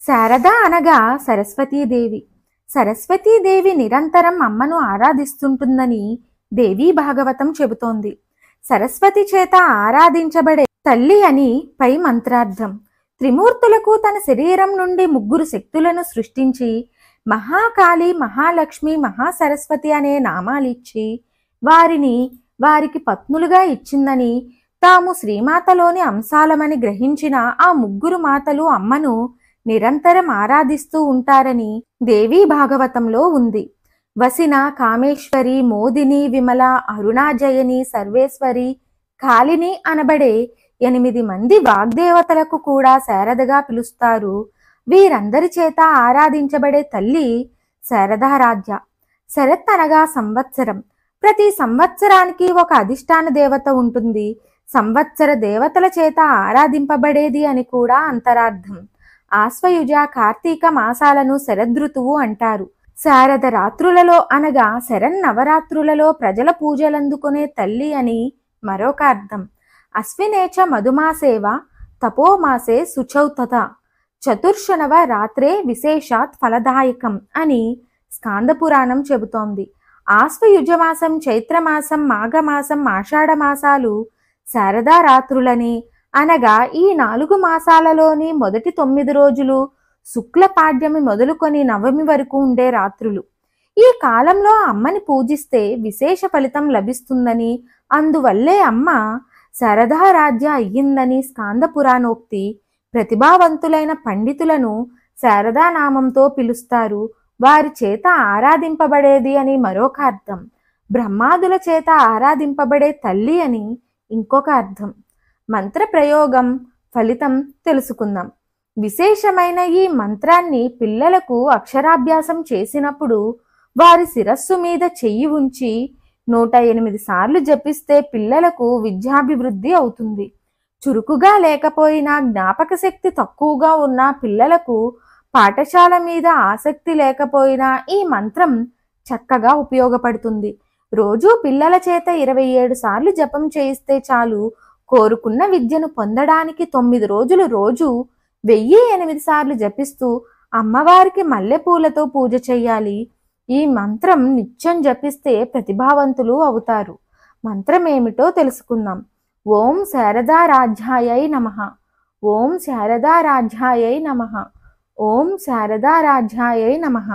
శారద అనగా సరస్వతీదేవి. సరస్వతీదేవి నిరంతరం అమ్మను ఆరాధిస్తుంటుందని దేవీ భాగవతం చెబుతోంది. సరస్వతి చేత ఆరాధించబడే తల్లి అని పై మంత్రార్థం. త్రిమూర్తులకు తన శరీరం నుండి ముగ్గురు శక్తులను సృష్టించి మహాకాళి, మహాలక్ష్మి, మహాసరస్వతి అనే నామాలిచ్చి వారికి పత్నులుగా ఇచ్చిందని, తాము శ్రీమాతలోని అంశాలమని గ్రహించిన ఆ ముగ్గురు మాతలు అమ్మను నిరంతరం ఆరాధిస్తూ ఉంటారని దేవీ భాగవతంలో ఉంది. వసిన, కామేశ్వరి, మోదిని, విమల, అరుణాజయని, సర్వేశ్వరి, కాళిని అనబడే 8 మంది వాగ్దేవతలకు కూడా శారదగా పిలుస్తారు. వీరందరి చేత ఆరాధించబడే తల్లి శారదారాధ్య. శరత్ అనగా సంవత్సరం. ప్రతి సంవత్సరానికి ఒక అధిష్టాన దేవత ఉంటుంది. సంవత్సర దేవతల చేత ఆరాధింపబడేది అని కూడా అంతరార్థం. ఆశ్వయుజ, కార్తీక మాసాలను శరదృతువు అంటారు. శారద రాత్రులలో అనగా శరన్నవరాత్రులలో ప్రజల పూజలందుకునే తల్లి అని మరొక అర్థం. అశ్వినేచ మధుమాసేవ తపోమాసే శుచౌతత చతుర్శనవ రాత్రే విశేషాత్ ఫలదాయకం అని స్కాందపురాణం చెబుతోంది. ఆశ్వయుజమాసం, చైత్రమాసం, మాఘమాసం, ఆషాఢమాసాలు శారదా రాత్రులని, అనగా ఈ 4 మాసాలలోని మొదటి 9 రోజులు శుక్ల పాడ్యమి మొదలుకొని నవమి వరకు ఉండే రాత్రులు. ఈ కాలంలో అమ్మని పూజిస్తే విశేష ఫలితం లభిస్తుందని, అందువల్లే అమ్మ శారదారాధ్య అయ్యిందని స్కాంద పురాణోక్తి. ప్రతిభావంతులైన పండితులను శారదానామంతో పిలుస్తారు. వారి చేత ఆరాధింపబడేది అని మరొక అర్థం. బ్రహ్మాదుల చేత ఆరాధింపబడే తల్లి అని ఇంకొక అర్థం. మంత్ర ప్రయోగం, ఫలితం తెలుసుకుందాం. విశేషమైన ఈ మంత్రాన్ని పిల్లలకు అక్షరాభ్యాసం చేసినప్పుడు వారి శిరస్సు మీద చెయ్యి ఉంచి 108 సార్లు జపిస్తే పిల్లలకు విద్యాభివృద్ధి అవుతుంది. చురుకుగా లేకపోయినా, జ్ఞాపక శక్తి తక్కువగా ఉన్న పిల్లలకు పాఠశాల మీద ఆసక్తి లేకపోయినా ఈ మంత్రం చక్కగా ఉపయోగపడుతుంది. రోజు పిల్లల చేత 27 సార్లు జపం చేయిస్తే చాలు. కోరుకున్న విద్యను పొందడానికి 9 రోజులు రోజు 1008 సార్లు జపిస్తూ అమ్మవారికి మల్లెపూలతో పూజ చెయ్యాలి. ఈ మంత్రం నిత్యం జపిస్తే ప్రతిభావంతులు అవుతారు. మంత్రం ఏమిటో తెలుసుకుందాం. ఓం శారదారాధ్యాయై నమః. ఓం శారదారాధ్యాయై నమః. ఓం శారదారాధ్యాయై నమః.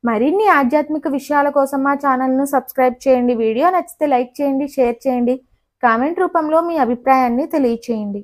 మరిన్ని ఆధ్యాత్మిక విషయాల కోసం మా ఛానల్ను సబ్స్క్రైబ్ చేయండి. వీడియో నచ్చితే లైక్ చేయండి, షేర్ చేయండి. కామెంట్ రూపంలో మీ అభిప్రాయాన్ని తెలియచేయండి.